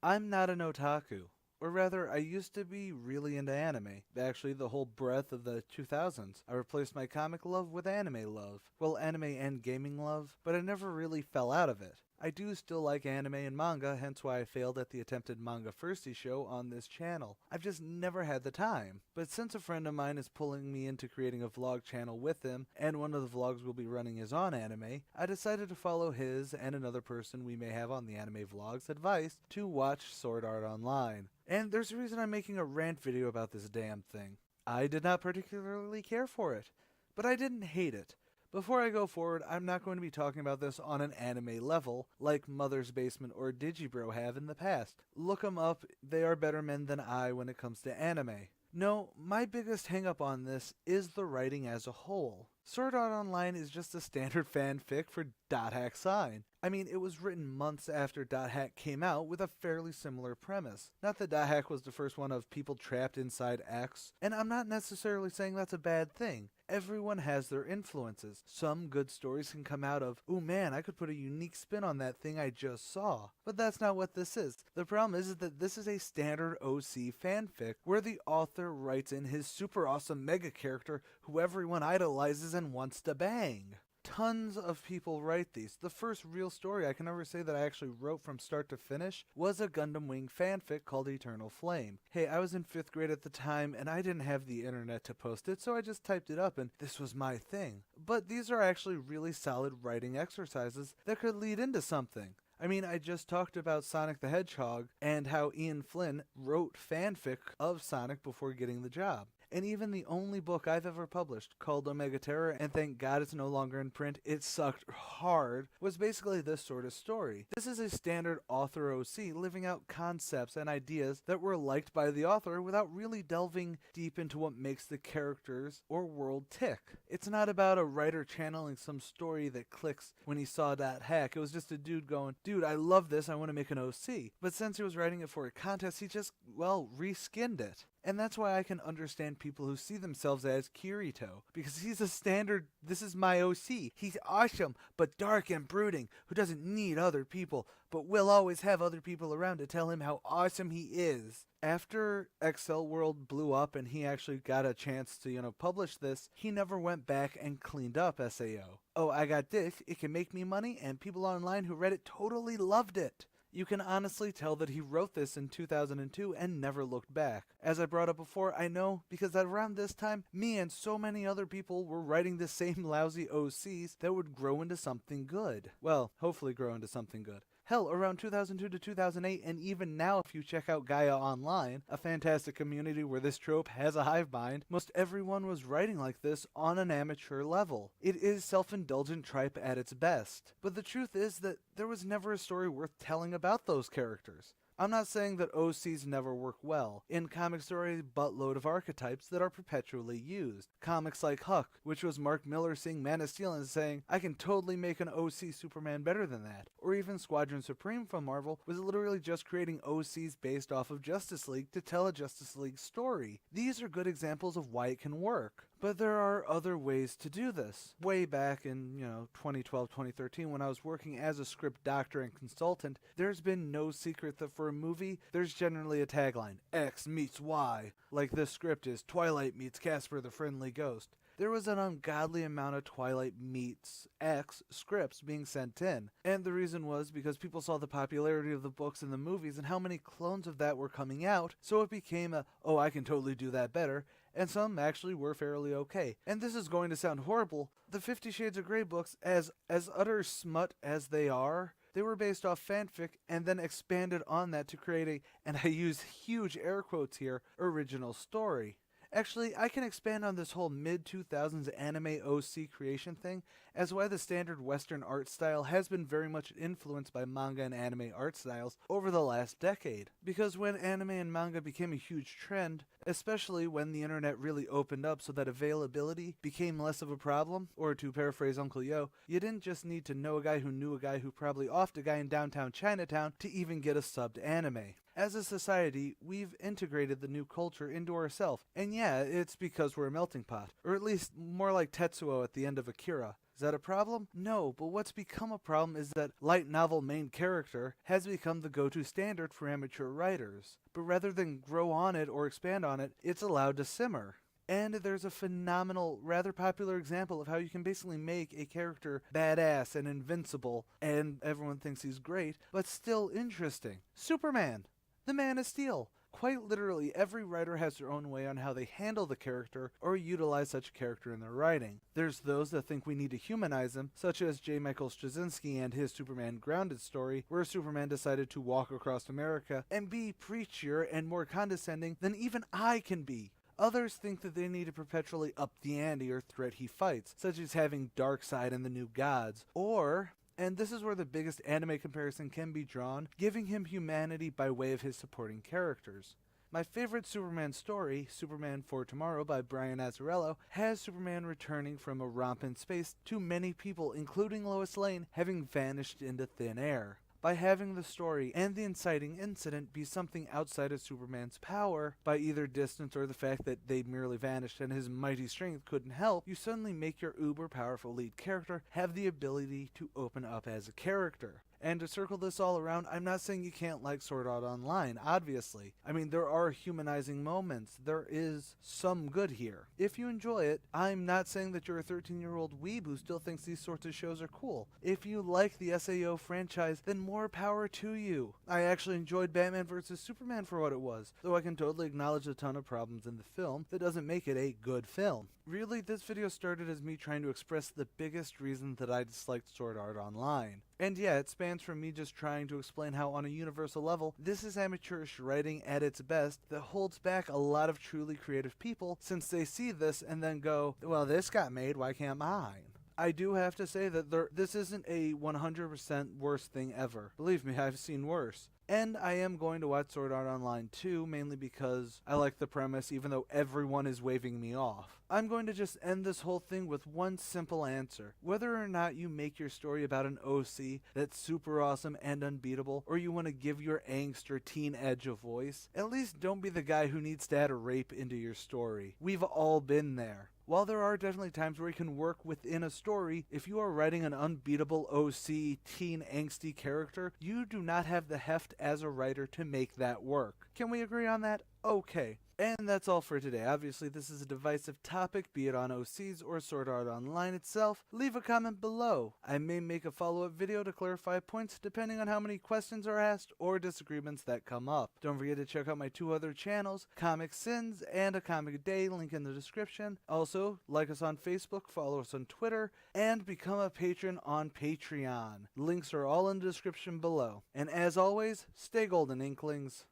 I'm not an otaku. Or rather, I used to be really into anime. Actually, the whole breadth of the 2000s. I replaced my comic love with anime love. Well, anime and gaming love, but I never really fell out of it. I do still like anime and manga, hence why I failed at the attempted manga firstie show on this channel. I've just never had the time. But since a friend of mine is pulling me into creating a vlog channel with him, and one of the vlogs we'll be running is on anime, I decided to follow his and another person we may have on the anime vlogs advice to watch Sword Art Online. And there's a reason I'm making a rant video about this damn thing. I did not particularly care for it, but I didn't hate it. Before I go forward, I'm not going to be talking about this on an anime level, like Mother's Basement or Digibro have in the past. Look 'em up, they are better men than I when it comes to anime. No, my biggest hang-up on this is the writing as a whole. Sword Art Online is just a standard fanfic for Dot Hack Sign. I mean, it was written months after Dot Hack came out with a fairly similar premise. Not that Dot Hack was the first one of people trapped inside X, and I'm not necessarily saying that's a bad thing. Everyone has their influences. Some good stories can come out of, "Ooh man, I could put a unique spin on that thing I just saw." But that's not what this is. The problem is that this is a standard OC fanfic where the author writes in his super awesome mega character who everyone idolizes and wants to bang. Tons of people write these. The first real story I can ever say that I actually wrote from start to finish was a Gundam Wing fanfic called Eternal Flame. Hey, I was in 5th grade at the time and I didn't have the internet to post it, so I just typed it up and this was my thing. But these are actually really solid writing exercises that could lead into something. I mean, I just talked about Sonic the Hedgehog and how Ian Flynn wrote fanfic of Sonic before getting the job. And even the only book I've ever published, called Omega Terror, and thank God it's no longer in print, it sucked hard, was basically this sort of story. This is a standard author OC living out concepts and ideas that were liked by the author without really delving deep into what makes the characters or world tick. It's not about a writer channeling some story that clicks when he saw that hack. It was just a dude going, "Dude, I love this, I want to make an OC." But since he was writing it for a contest, he just, well, reskinned it. And that's why I can understand people who see themselves as Kirito, because he's a standard, "This is my OC. He's awesome, but dark and brooding, who doesn't need other people, but will always have other people around to tell him how awesome he is." After Excel World blew up and he actually got a chance to, publish this, he never went back and cleaned up SAO. "Oh, I got this, it can make me money, and people online who read it totally loved it." You can honestly tell that he wrote this in 2002 and never looked back. As I brought up before, I know because around this time, me and so many other people were writing the same lousy OCs that would grow into something good. Well, hopefully grow into something good. Hell, around 2002 to 2008, and even now if you check out Gaia Online, a fantastic community where this trope has a hive mind, most everyone was writing like this on an amateur level. It is self-indulgent tripe at its best. But the truth is that there was never a story worth telling about those characters. I'm not saying that OCs never work well. In comics there are a buttload of archetypes that are perpetually used. Comics like Huck, which was Mark Miller seeing Man of Steel and saying, "I can totally make an OC Superman better than that." Or even Squadron Supreme from Marvel was literally just creating OCs based off of Justice League to tell a Justice League story. These are good examples of why it can work. But there are other ways to do this. Way back in, 2012, 2013, when I was working as a script doctor and consultant, there's been no secret that for a movie, there's generally a tagline, X meets Y. Like this script is Twilight meets Casper the Friendly Ghost. There was an ungodly amount of Twilight meets X scripts being sent in. And the reason was because people saw the popularity of the books and the movies and how many clones of that were coming out, so it became a, "Oh, I can totally do that better." And some actually were fairly okay. And this is going to sound horrible. The 50 Shades of Grey books, as utter smut as they are, they were based off fanfic and then expanded on that to create a, and I use huge air quotes here, original story. Actually, I can expand on this whole mid-2000s anime OC creation thing as why the standard Western art style has been very much influenced by manga and anime art styles over the last decade. Because when anime and manga became a huge trend, especially when the internet really opened up so that availability became less of a problem, or to paraphrase Uncle Yo, you didn't just need to know a guy who knew a guy who probably offed a guy in downtown Chinatown to even get a subbed anime. As a society, we've integrated the new culture into ourselves, and yeah, it's because we're a melting pot, or at least more like Tetsuo at the end of Akira. Is that a problem? No, but what's become a problem is that light novel main character has become the go-to standard for amateur writers. But rather than grow on it or expand on it, it's allowed to simmer. And there's a phenomenal, rather popular example of how you can basically make a character badass and invincible, and everyone thinks he's great, but still interesting. Superman, the Man of Steel. Quite literally, every writer has their own way on how they handle the character or utilize such a character in their writing. There's those that think we need to humanize him, such as J. Michael Straczynski and his Superman Grounded story, where Superman decided to walk across America and be preachier and more condescending than even I can be. Others think that they need to perpetually up the ante or threat he fights, such as having Darkseid and the New Gods, or, and this is where the biggest anime comparison can be drawn, giving him humanity by way of his supporting characters. My favorite Superman story, Superman for Tomorrow by Brian Azzarello, has Superman returning from a romp in space to many people, including Lois Lane, having vanished into thin air. By having the story and the inciting incident be something outside of Superman's power, by either distance or the fact that they merely vanished and his mighty strength couldn't help, you suddenly make your uber powerful lead character have the ability to open up as a character. And to circle this all around, I'm not saying you can't like Sword Art Online, obviously. I mean, there are humanizing moments. There is some good here. If you enjoy it, I'm not saying that you're a 13-year-old weeb who still thinks these sorts of shows are cool. If you like the SAO franchise, then more power to you. I actually enjoyed Batman vs. Superman for what it was, though I can totally acknowledge a ton of problems in the film that doesn't make it a good film. Really, this video started as me trying to express the biggest reason that I disliked Sword Art Online. And yeah, it spans from me just trying to explain how on a universal level, this is amateurish writing at its best that holds back a lot of truly creative people since they see this and then go, well, this got made, why can't mine? I do have to say that this isn't a 100% worst thing ever. Believe me, I've seen worse. And I am going to watch Sword Art Online too, mainly because I like the premise even though everyone is waving me off. I'm going to just end this whole thing with one simple answer. Whether or not you make your story about an OC that's super awesome and unbeatable, or you want to give your angst or teen edge a voice, at least don't be the guy who needs to add a rape into your story. We've all been there. While there are definitely times where you can work within a story, if you are writing an unbeatable OC teen angsty character, you do not have the heft as a writer to make that work. Can we agree on that? Okay. And that's all for today. Obviously, this is a divisive topic, be it on OCs or Sword Art Online itself. Leave a comment below. I may make a follow-up video to clarify points depending on how many questions are asked or disagreements that come up. Don't forget to check out my two other channels, ComicSins and A Comic a Day, link in the description. Also, like us on Facebook, follow us on Twitter, and become a patron on Patreon. Links are all in the description below. And as always, stay golden, Inklings.